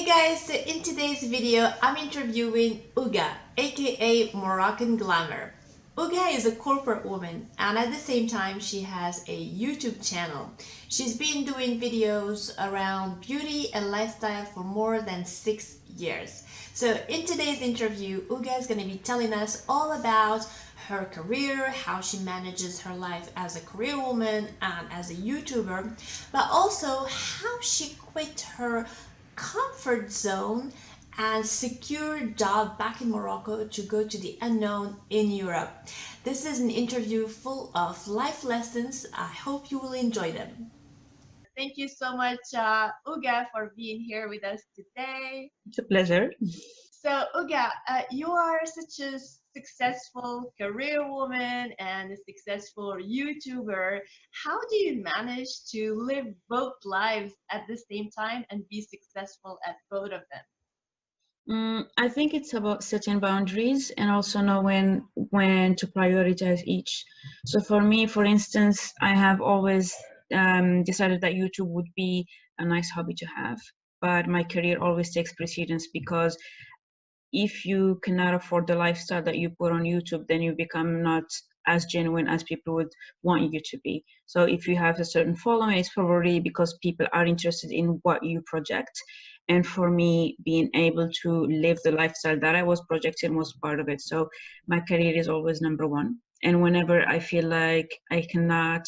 Guys, so in today's video, I'm interviewing Ouga, aka Moroccan Glamour. Ouga is a corporate woman and at the same time she has a YouTube channel. She's been doing videos around beauty and lifestyle for more than 6 years. So in today's interview, Ouga is going to be telling us all about her career, how she manages her life as a career woman and as a YouTuber, but also how she quit her comfort zone and secure job back in Morocco to go to the unknown in Europe. This is an interview full of life lessons. I hope you will enjoy them. Thank you so much, Ouga, for being here with us today. It's a pleasure. So, Ouga, you are such a successful career woman and a successful YouTuber. How do you manage to live both lives at the same time and be successful at both of them? I think it's about setting boundaries and also knowing when to prioritize each. So for me, for instance, I have always decided that YouTube would be a nice hobby to have, but my career always takes precedence because if you cannot afford the lifestyle that you put on YouTube, then you become not as genuine as people would want you to be. So if you have a certain following, it's probably because people are interested in what you project. And for me, being able to live the lifestyle that I was projecting was part of it. So my career is always number one. And whenever I feel like I cannot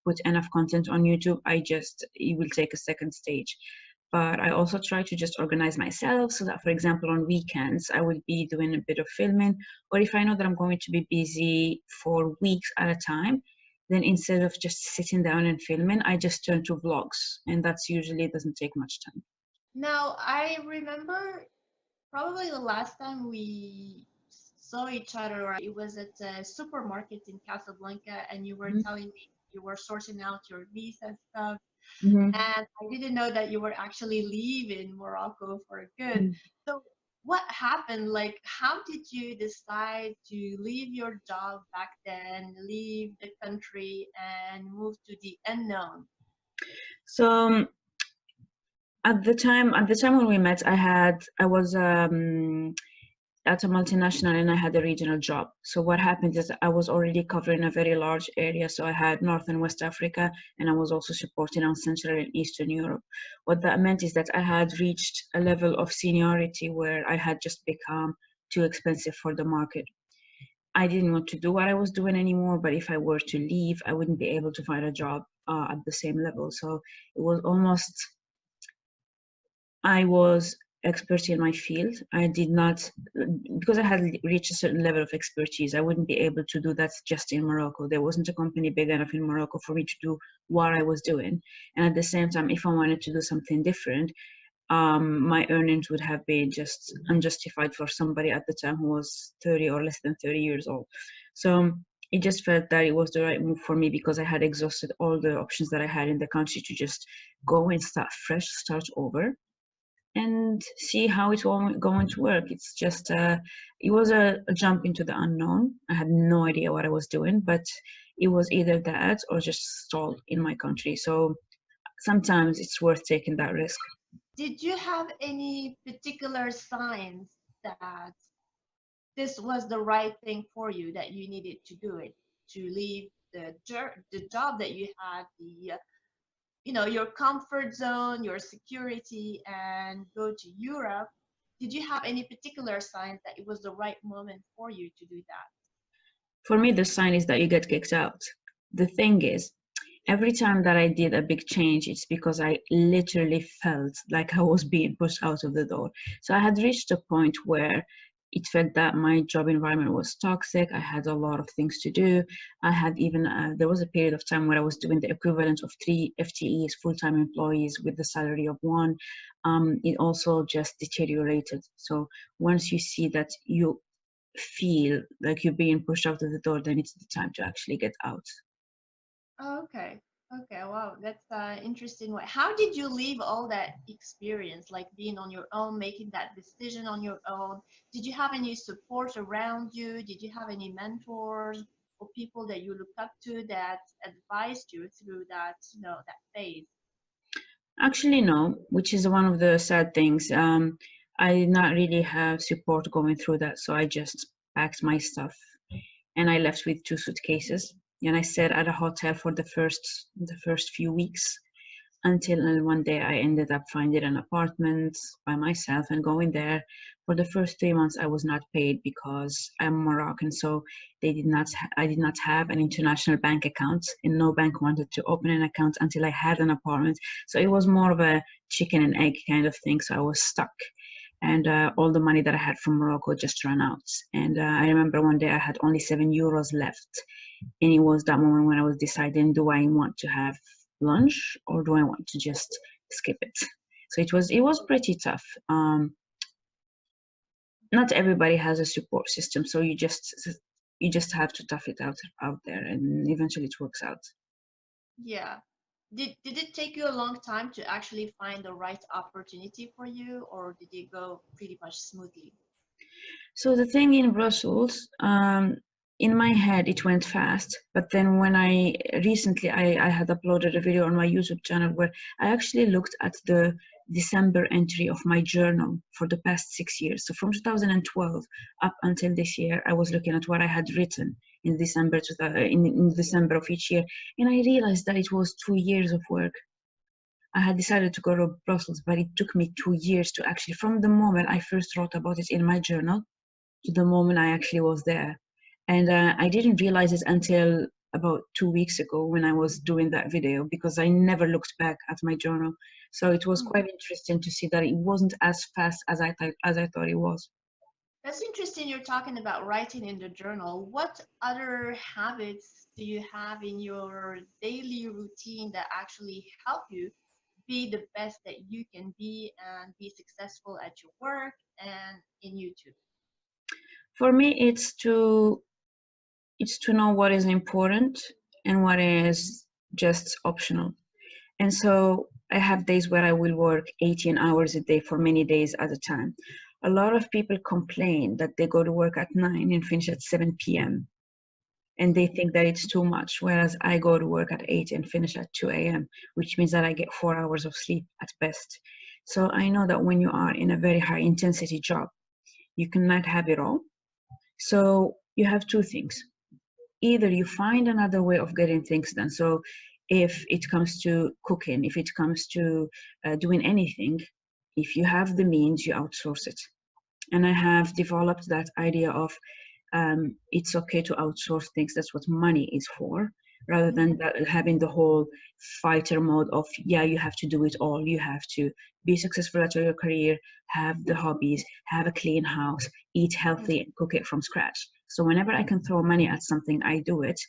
put enough content on YouTube, it will take a second stage. But I also try to just organize myself so that, for example, on weekends, I will be doing a bit of filming, or if I know that I'm going to be busy for weeks at a time, then instead of just sitting down and filming, I just turn to vlogs, and that's usually doesn't take much time. Now, I remember probably the last time we saw each other, it was at a supermarket in Casablanca, and you were telling me you were sorting out your visa stuff. Mm-hmm. And I didn't know that you were actually leaving Morocco for good. Mm-hmm. So, what happened? Like, how did you decide to leave your job back then, leave the country, and move to the unknown? So at the time when we met, I was at a multinational and I had a regional job. So what happened is I was already covering a very large area. So I had North and West Africa, and I was also supporting on Central and Eastern Europe. What that meant is that I had reached a level of seniority where I had just become too expensive for the market. I didn't want to do what I was doing anymore, but if I were to leave, I wouldn't be able to find a job at the same level. So it was almost I was expert in my field. I did not, because I had reached a certain level of expertise, I wouldn't be able to do that just in Morocco. There wasn't a company big enough in Morocco for me to do what I was doing. And at the same time, if I wanted to do something different, my earnings would have been just unjustified for somebody at the time who was 30 or less than 30 years old. So it just felt that it was the right move for me because I had exhausted all the options that I had in the country to just go and start fresh, start over and see how it's all going to work. It's just it was a jump into the unknown. I had no idea what I was doing, but it was either that or just stall in my country. So sometimes it's worth taking that risk. Did you have any particular signs that this was the right thing for you, that you needed to do it, to leave the job that you had, the your comfort zone, your security, and go to Europe? Did you have any particular signs that it was the right moment for you to do that? For me, the sign is that you get kicked out. The thing is, every time that I did a big change, it's because I literally felt like I was being pushed out of the door. So I had reached a point where it felt that my job environment was toxic. I had a lot of things to do. I had even, there was a period of time where I was doing the equivalent of 3 FTEs, full-time employees, with the salary of one. It also just deteriorated. So once you see that you feel like you're being pushed out of the door, then it's the time to actually get out. Oh, okay. Okay, wow, that's interesting. How did you leave all that experience, like being on your own, making that decision on your own? Did you have any support around you? Did you have any mentors or people that you look up to that advised you through that, that phase? Actually, no, which is one of the sad things. I did not really have support going through that, so I just packed my stuff and I left with two suitcases. And I stayed at a hotel for the first few weeks until one day I ended up finding an apartment by myself and going there. For the first 3 months, I was not paid because I'm Moroccan, so I did not have an international bank account, and no bank wanted to open an account until I had an apartment. So it was more of a chicken and egg kind of thing. So I was stuck, and all the money that I had from Morocco just ran out. And I remember one day I had only €7 left, and it was that moment when I was deciding, do I want to have lunch or do I want to just skip it? So it was pretty tough. Not everybody has a support system, so you just have to tough it out there, and eventually it works out. Yeah. Did it take you a long time to actually find the right opportunity for you, or did it go pretty much smoothly? So the thing in Brussels, in my head it went fast, but then when I had uploaded a video on my YouTube channel where I actually looked at the December entry of my journal for the past 6 years. So from 2012 up until this year, I was looking at what I had written in in December of each year, and I realized that it was 2 years of work. I had decided to go to Brussels, but it took me 2 years to actually, from the moment I first wrote about it in my journal to the moment I actually was there. And I didn't realize it until about 2 weeks ago when I was doing that video, because I never looked back at my journal. So it was quite interesting to see that it wasn't as fast as I thought it was. That's interesting you're talking about writing in the journal. What other habits do you have in your daily routine that actually help you be the best that you can be and be successful at your work and in YouTube? For me, it's to know what is important and what is just optional. And so I have days where I will work 18 hours a day for many days at a time. A lot of people complain that they go to work at 9 and finish at 7 p.m. and they think that it's too much, whereas I go to work at 8 and finish at 2 a.m., which means that I get 4 hours of sleep at best. So I know that when you are in a very high intensity job, you cannot have it all. So you have two things. Either you find another way of getting things done. So if it comes to cooking, if it comes to doing anything, if you have the means, you outsource it. And I have developed that idea of it's okay to outsource things. That's what money is for, rather than having the whole fighter mode of, yeah, you have to do it all. You have to be successful at your career, have the hobbies, have a clean house, eat healthy, and cook it from scratch. So whenever I can throw money at something, I do it.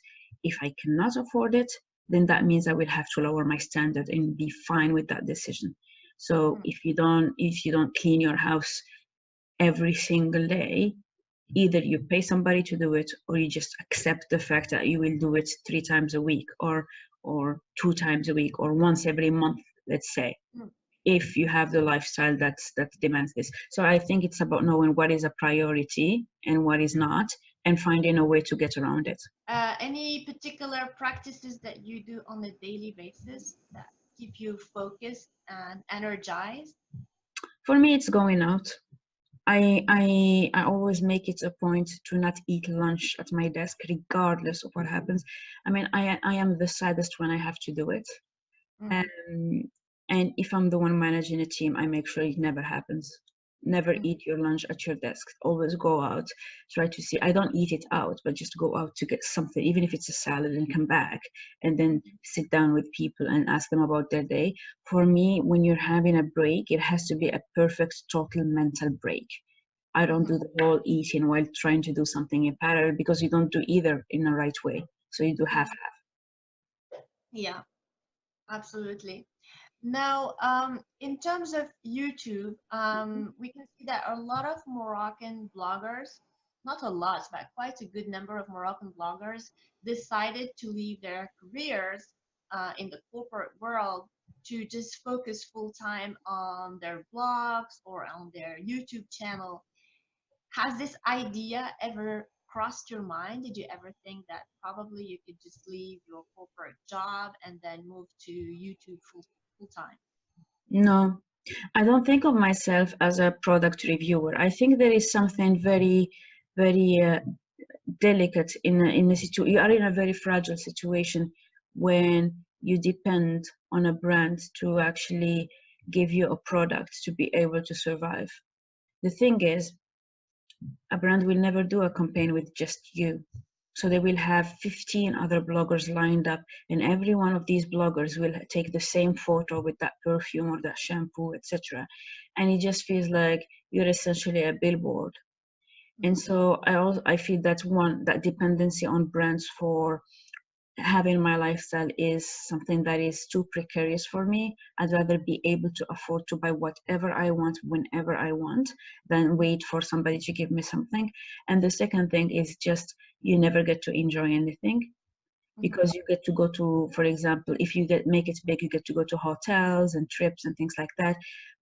If I cannot afford it, then that means I will have to lower my standard and be fine with that decision. So if you don't clean your house every single day, either you pay somebody to do it or you just accept the fact that you will do it 3 times a week, or 2 times a week, or once every month, let's say, if you have the lifestyle that demands this. So I think it's about knowing what is a priority and what is not, and finding a way to get around it. Any particular practices that you do on a daily basis that keep you focused and energized? For me, it's going out. I always make it a point to not eat lunch at my desk, regardless of what happens. I mean, I am the saddest when I have to do it. Mm, Um, and if I'm the one managing a team, I make sure it never happens. Never mm, eat your lunch at your desk. Always go out. Try to see. I don't eat it out, but just go out to get something, even if it's a salad, and come back and then sit down with people and ask them about their day. For me, when you're having a break, it has to be a perfect, total mental break. I don't mhm. do the whole eating while trying to do something in parallel, because you don't do either in the right way. So you do half. Yeah, absolutely. Now, in terms of YouTube, we can see that a lot of Moroccan bloggers, not a lot, but quite a good number of Moroccan bloggers, decided to leave their careers in the corporate world to just focus full time on their blogs or on their YouTube channel. Has this idea ever crossed your mind? Did you ever think that probably you could just leave your corporate job and then move to YouTube full time? No, I don't think of myself as a product reviewer. I think there is something very delicate in a situation. You are in a very fragile situation when you depend on a brand to actually give you a product to be able to survive. The thing is, a brand will never do a campaign with just you. So they will have 15 other bloggers lined up, and every one of these bloggers will take the same photo with that perfume or that shampoo, etc. And it just feels like you're essentially a billboard. And so I feel that's one, that dependency on brands for having my lifestyle is something that is too precarious for me. I'd rather be able to afford to buy whatever I want whenever I want than wait for somebody to give me something. And the second thing is just you never get to enjoy anything because you get to go to, for example, if you get make it big, you get to go to hotels and trips and things like that,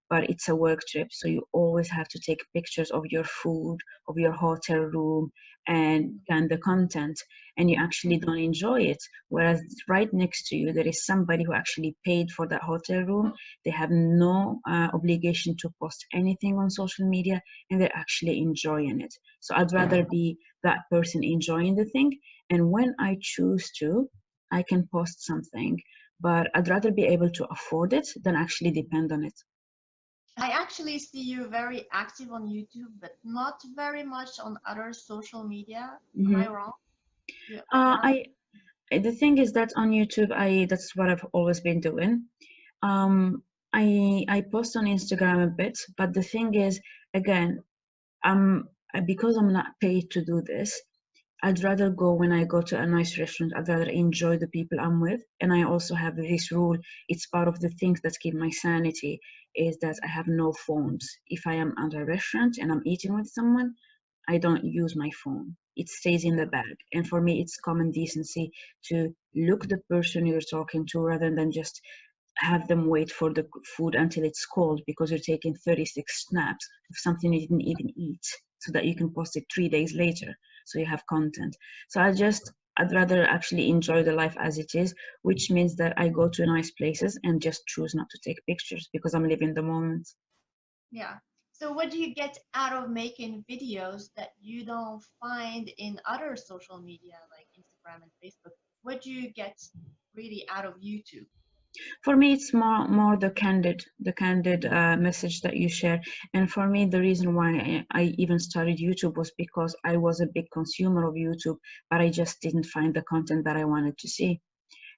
but it's a work trip, so you always have to take pictures of your food, of your hotel room, and the content, and you actually don't enjoy it. Whereas right next to you there is somebody who actually paid for that hotel room. They have no obligation to post anything on social media, and they're actually enjoying it. So I'd rather be that person enjoying the thing, and when I choose to, I can post something, but I'd rather be able to afford it than actually depend on it. I actually see you very active on YouTube, but not very much on other social media. Am I Mm-hmm. wrong? You are? I The thing is that on YouTube, I that's what I've always been doing. I post on Instagram a bit, but the thing is, again, because I'm not paid to do this, I'd rather go when I go to a nice restaurant. I'd rather enjoy the people I'm with. And I also have this rule. It's part of the things that keep my sanity is that I have no phones. If I am at a restaurant and I'm eating with someone, I don't use my phone. It stays in the bag. And for me, it's common decency to look the person you're talking to rather than just have them wait for the food until it's cold because you're taking 36 snaps of something you didn't even eat so that you can post it 3 days later so you have content. So I'd rather actually enjoy the life as it is, which means that I go to nice places and just choose not to take pictures because I'm living the moment. Yeah. So what do you get out of making videos that you don't find in other social media like Instagram and Facebook? What do you get really out of YouTube? For me, it's more the candid message that you share. And for me, the reason why I even started YouTube was because I was a big consumer of YouTube, but I just didn't find the content that I wanted to see.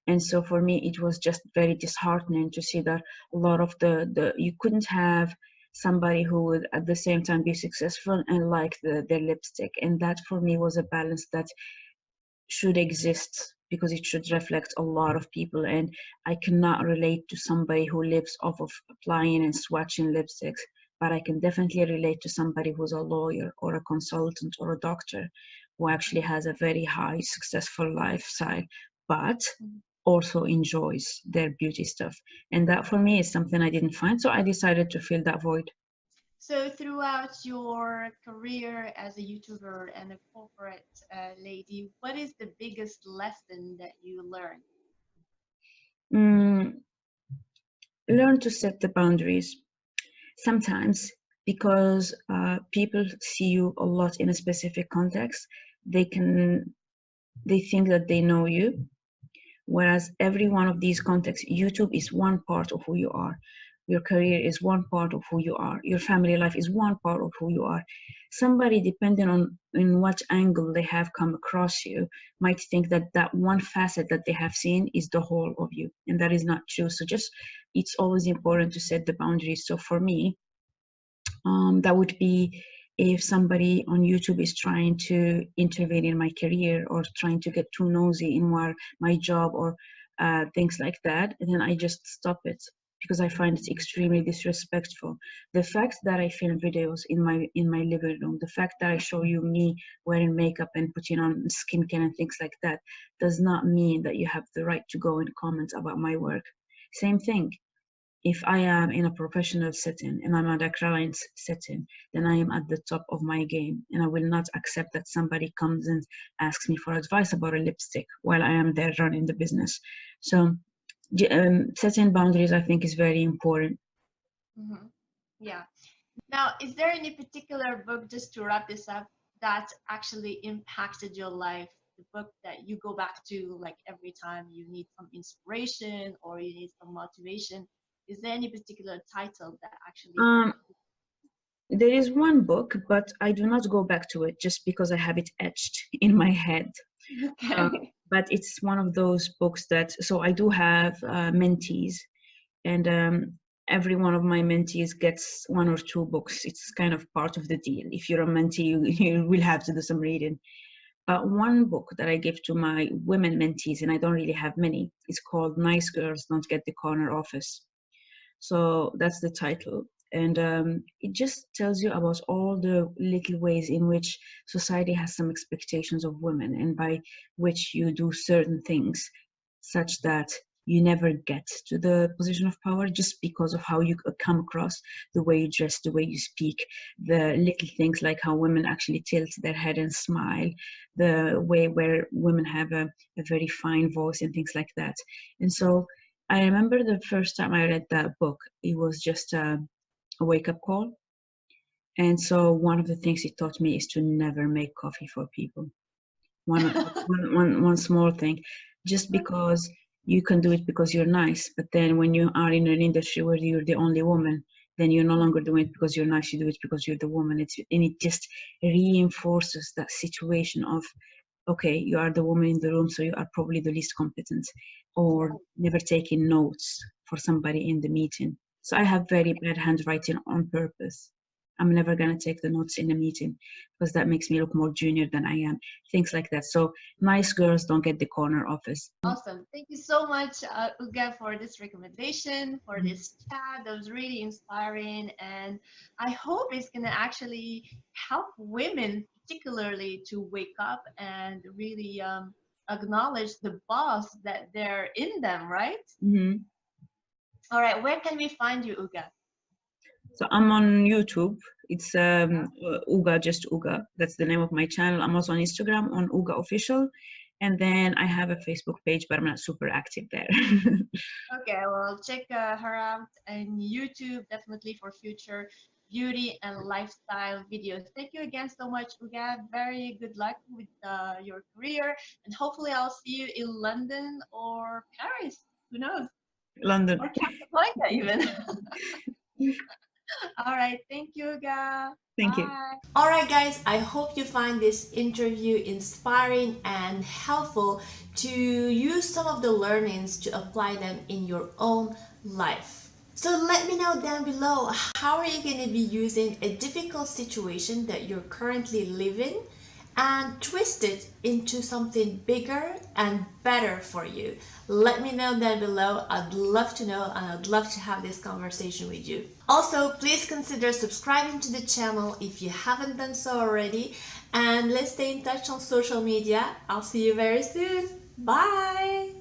And so for me, it was just very disheartening to see that a lot of the you couldn't have somebody who would at the same time be successful and like their lipstick. And that for me was a balance that should exist because it should reflect a lot of people, and I cannot relate to somebody who lives off of applying and swatching lipsticks, but I can definitely relate to somebody who's a lawyer or a consultant or a doctor who actually has a very high successful lifestyle but also enjoys their beauty stuff. And that for me is something I didn't find, so I decided to fill that void. So throughout your career as a YouTuber and a corporate lady, what is the biggest lesson that you learned? mm, Learn to set the boundaries. Sometimes, because people see you a lot in a specific context, they think that they know you, whereas every one of these contexts, YouTube is one part of who you are, your career is one part of who you are, your family life is one part of who you are. Somebody, depending on in what angle they have come across you, might think that that one facet that they have seen is the whole of you, and that is not true. So just, it's always important to set the boundaries. So for me, that would be if somebody on YouTube is trying to intervene in my career or trying to get too nosy in my job or things like that, and then I just stop it because I find it extremely disrespectful. The fact that I film videos in my living room, the fact that I show you me wearing makeup and putting on skincare and things like that, does not mean that you have the right to go and comment about my work. Same thing, if I am in a professional setting and I'm at a client's setting, then I am at the top of my game. And I will not accept that somebody comes and asks me for advice about a lipstick while I am there running the business. So setting boundaries, I think, is very important. Mm-hmm. Yeah. Now, is there any particular book, just to wrap this up, that actually impacted your life? The book that you go back to like every time you need some inspiration or you need some motivation? Is there any particular title that actually helped Um, there is one book, but I do not go back to it just because I have it etched in my head. you? Uh, Okay. but it's one of those books that, so I do have mentees, and every one of my mentees gets one or two books. It's kind of part of the deal. If you're a mentee, you will have to do some reading. But one book that I give to my women mentees, and I don't really have many, it's called Nice Girls Don't Get the Corner Office. So that's the title. And it just tells you about all the little ways in which society has some expectations of women, and by which you do certain things such that you never get to the position of power just because of how you come across, the way you dress, the way you speak, the little things like how women actually tilt their head and smile, the way where women have a very fine voice and things like that. And so I remember the first time I read that book, it was just a wake up call. And so one of the things it taught me is to never make coffee for people. One small thing, just because you can do it because you're nice, but then when you are in an industry where you're the only woman, then you're no longer doing it because you're nice, you do it because you're the woman. And it just reinforces that situation of, okay, you are the woman in the room, so you are probably the least competent, or never taking notes for somebody in the meeting. So I have very bad handwriting on purpose. I'm never going to take the notes in a meeting because that makes me look more junior than I am. Things like that. So nice girls don't get the corner office. Awesome. Thank you so much, Uga, for this recommendation, for this chat. That was really inspiring. And I hope it's going to actually help women, particularly, to wake up and really acknowledge the boss that they're in them, right? Mm-hmm. All right. Where can we find you, Uga? So I'm on YouTube. It's Ouga, just Ouga. That's the name of my channel. I'm also on Instagram on Ouga Official. And then I have a Facebook page, but I'm not super active there. Okay, well, check her out on YouTube, definitely for future beauty and lifestyle videos. Thank you again so much, Uga. Very good luck with your career, and hopefully I'll see you in London or Paris. Who knows? London. Or Casablanca even. All right, thank you, Uga. Thank you. Bye. All right, guys, I hope you find this interview inspiring and helpful to use some of the learnings to apply them in your own life. So let me know down below, how are you going to be using a difficult situation that you're currently living and twist it into something bigger and better for you? Let me know down below. I'd love to know, and I'd love to have this conversation with you. Also, please consider subscribing to the channel if you haven't done so already, and let's stay in touch on social media. I'll see you very soon. Bye!